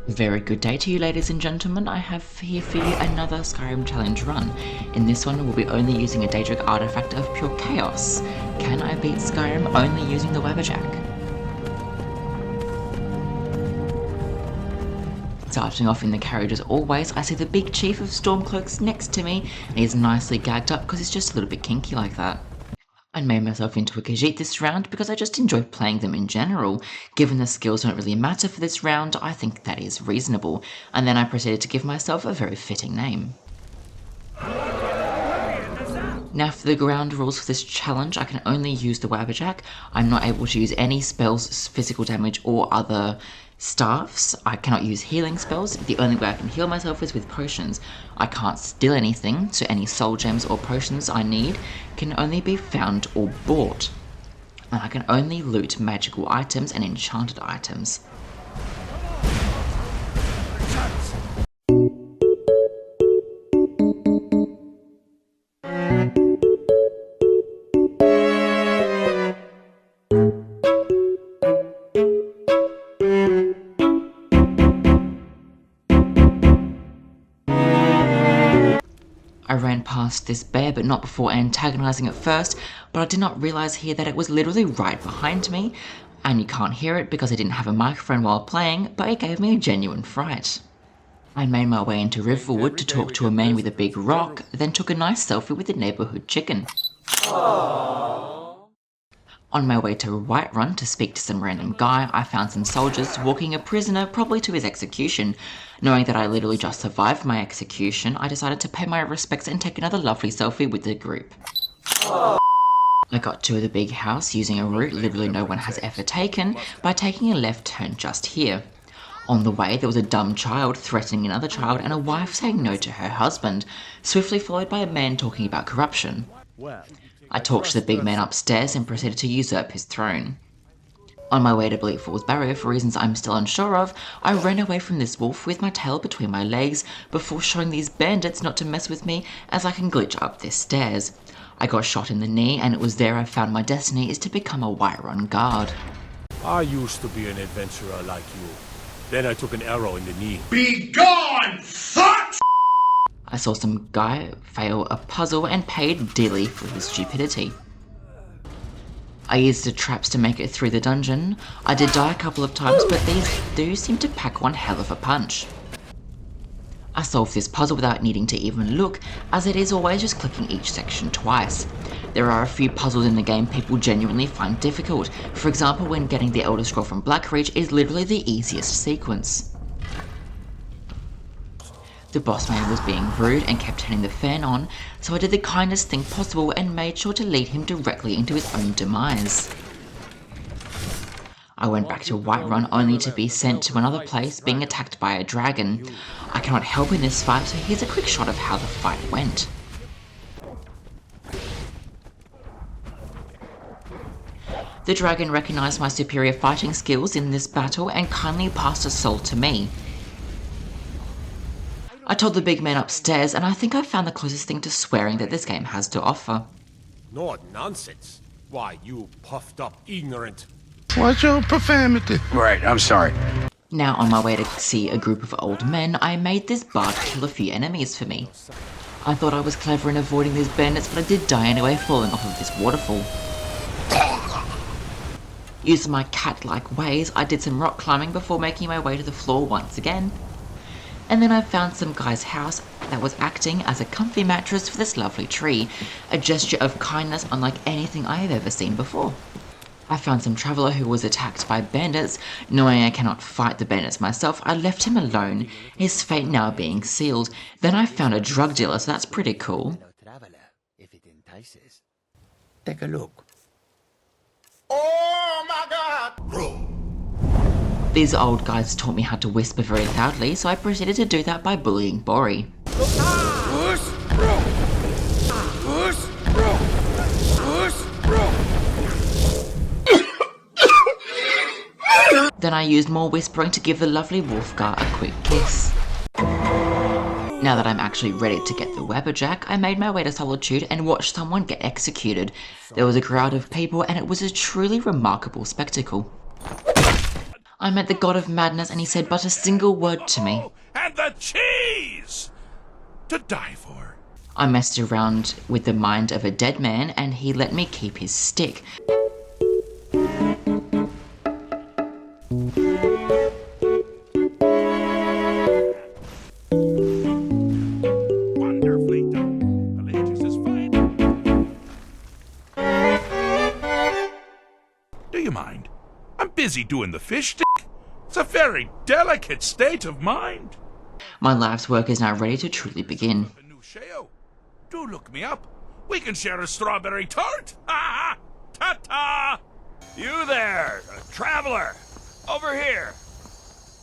Very good day to you, ladies and gentlemen. I have here for you another Skyrim challenge run. In this one, we'll be only using a Daedric artifact of pure chaos. Can I beat Skyrim only using the Wabbajack? Starting off in the carriage as always, I see the big chief of Stormcloaks next to me, and he's nicely gagged up because he's just a little bit kinky like that. I made myself into a Khajiit this round because I just enjoy playing them in general. Given the skills don't really matter for this round, I think that is reasonable, and then I proceeded to give myself a very fitting name. Now for the ground rules for this challenge, I can only use the Wabbajack. I'm not able to use any spells, physical damage or other staffs. I cannot use healing spells. The only way I can heal myself is with potions. I can't steal anything, so any soul gems or potions I need can only be found or bought. And I can only loot magical items and enchanted items. I ran past this bear, but not before antagonizing it first, but I did not realize here that it was literally right behind me, and you can't hear it because I didn't have a microphone while playing, but it gave me a genuine fright. I made my way into Riverwood to talk to a man with a big rock, then took a nice selfie with the neighborhood chicken. On my way to Whiterun to speak to some random guy, I found some soldiers walking a prisoner probably to his execution. Knowing that I literally just survived my execution, I decided to pay my respects and take another lovely selfie with the group. I got to the big house using a route literally no one has ever taken by taking a left turn just here. On the way, there was a dumb child threatening another child and a wife saying no to her husband, swiftly followed by a man talking about corruption. I talked to the big man upstairs and proceeded to usurp his throne. On my way to Bleak Falls Barrier, for reasons I'm still unsure of, I ran away from this wolf with my tail between my legs before showing these bandits not to mess with me as I can glitch up their stairs. I got shot in the knee, and it was there I found my destiny is to become a Whiterun guard. I used to be an adventurer like you. Then I took an arrow in the knee. Be gone, fuck! I saw some guy fail a puzzle and paid dearly for his stupidity. I used the traps to make it through the dungeon. I did die a couple of times, but these do seem to pack one hell of a punch. I solved this puzzle without needing to even look, as it is always just clicking each section twice. There are a few puzzles in the game people genuinely find difficult. For example, when getting the Elder Scroll from Blackreach is literally the easiest sequence. The boss man was being rude and kept turning the fan on, so I did the kindest thing possible and made sure to lead him directly into his own demise. I went back to Whiterun only to be sent to another place being attacked by a dragon. I cannot help in this fight, so here's a quick shot of how the fight went. The dragon recognised my superior fighting skills in this battle and kindly passed a soul to me. I told the big man upstairs, and I think I found the closest thing to swearing that this game has to offer. Not nonsense. Why, you puffed up ignorant. Watch your profanity. Right, I'm sorry. Now on my way to see a group of old men, I made this bard kill a few enemies for me. I thought I was clever in avoiding these bandits, but I did die anyway, falling off of this waterfall. Using my cat-like ways, I did some rock climbing before making my way to the floor once again. And then I found some guy's house that was acting as a comfy mattress for this lovely tree, a gesture of kindness unlike anything I have ever seen before. I found some traveller who was attacked by bandits. Knowing I cannot fight the bandits myself, I left him alone, his fate now being sealed. Then I found a drug dealer, so that's pretty cool. Take a look. Oh my god! These old guys taught me how to whisper very loudly, so I proceeded to do that by bullying Bori. Then I used more whispering to give the lovely Wolfgar a quick kiss. Now that I'm actually ready to get the Wabbajack, I made my way to Solitude and watched someone get executed. There was a crowd of people and it was a truly remarkable spectacle. I met the god of madness and he said but a single word to me. And the cheese! To die for. I messed around with the mind of a dead man and he let me keep his stick. Wonderfully done. Allegiance is fine. Do you mind? I'm busy doing the fish stick. It's a very delicate state of mind. My life's work is now ready to truly begin. A new show. Do look me up. We can share a strawberry tart. Ha ha! Ta-ta! You there, traveler! Over here!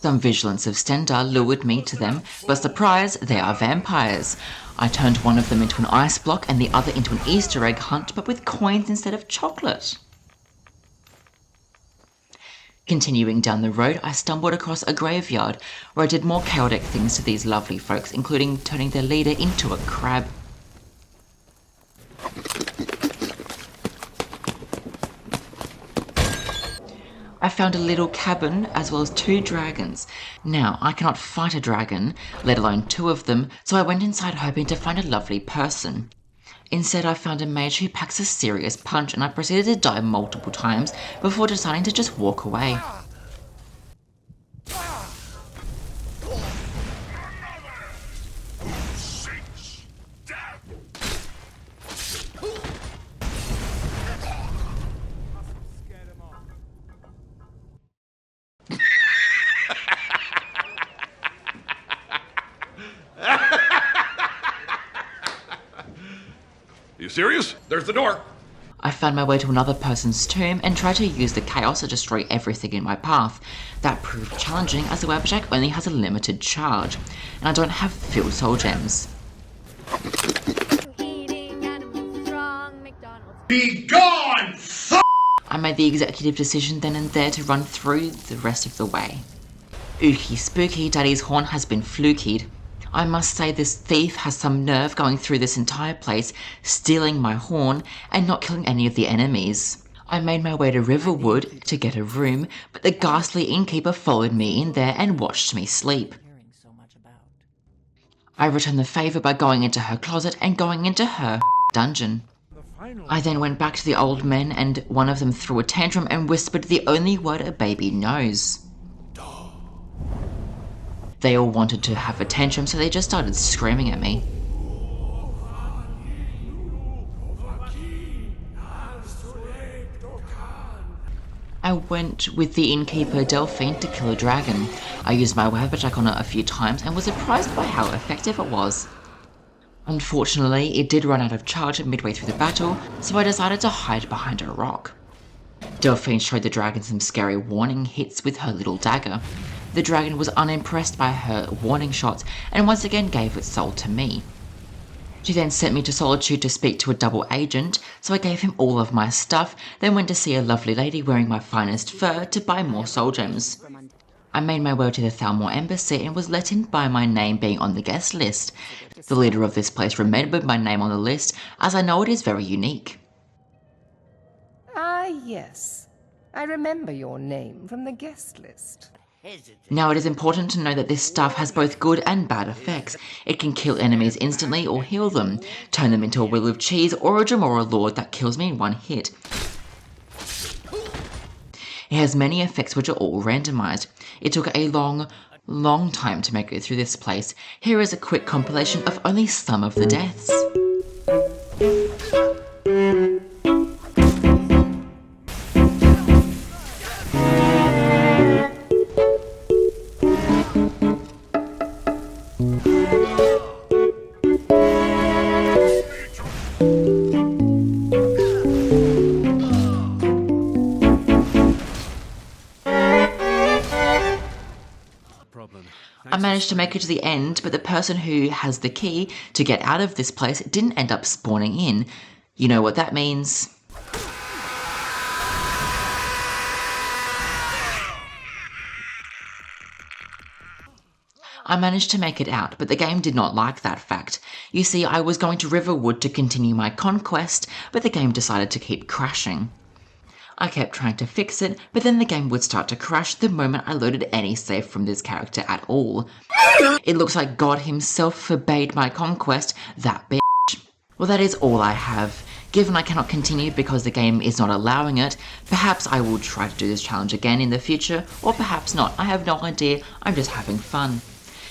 Some vigilance of Stendar lured me to them, but surprise, they are vampires. I turned one of them into an ice block and the other into an Easter egg hunt, but with coins instead of chocolate. Continuing down the road, I stumbled across a graveyard where I did more chaotic things to these lovely folks, including turning their leader into a crab. I found a little cabin as well as 2 dragons. Now, I cannot fight a dragon, let alone 2 of them, so I went inside hoping to find a lovely person. Instead, I found a mage who packs a serious punch and I proceeded to die multiple times before deciding to just walk away. You serious? There's the door. I found my way to another person's tomb and tried to use the chaos to destroy everything in my path. That proved challenging as the Wabbajack only has a limited charge, and I don't have field soul gems. Be gone! I made the executive decision then and there to run through the rest of the way. Ookie spooky, Daddy's horn has been flukied. I must say this thief has some nerve going through this entire place, stealing my horn and not killing any of the enemies. I made my way to Riverwood to get a room, but the ghastly innkeeper followed me in there and watched me sleep. I returned the favour by going into her closet and going into her dungeon. I then went back to the old men and one of them threw a tantrum and whispered the only word a baby knows. They all wanted to have a tantrum, so they just started screaming at me. I went with the innkeeper Delphine to kill a dragon. I used my Wabbajack on it a few times and was surprised by how effective it was. Unfortunately, it did run out of charge midway through the battle, so I decided to hide behind a rock. Delphine showed the dragon some scary warning hits with her little dagger. The dragon was unimpressed by her warning shots and once again gave its soul to me. She then sent me to Solitude to speak to a double agent, so I gave him all of my stuff, then went to see a lovely lady wearing my finest fur to buy more soul gems. I made my way to the Thalmor embassy and was let in by my name being on the guest list. The leader of this place remembered my name on the list, as I know it is very unique. Ah, yes. I remember your name from the guest list. Now it is important to know that this stuff has both good and bad effects. It can kill enemies instantly or heal them, turn them into a wheel of cheese or a Jamora lord that kills me in one hit. It has many effects which are all randomized. It took a long time to make it through this place. Here is a quick compilation of only some of the deaths. I managed to make it to the end, but the person who has the key to get out of this place didn't end up spawning in. You know what that means. I managed to make it out, but the game did not like that fact. You see, I was going to Riverwood to continue my conquest, but the game decided to keep crashing. I kept trying to fix it, but then the game would start to crash the moment I loaded any save from this character at all. It looks like God himself forbade my conquest, that bitch. Well, that is all I have. Given I cannot continue because the game is not allowing it, perhaps I will try to do this challenge again in the future, or perhaps not. I have no idea, I'm just having fun.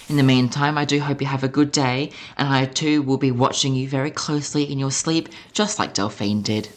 In the meantime, I do hope you have a good day, and I too will be watching you very closely in your sleep, just like Delphine did.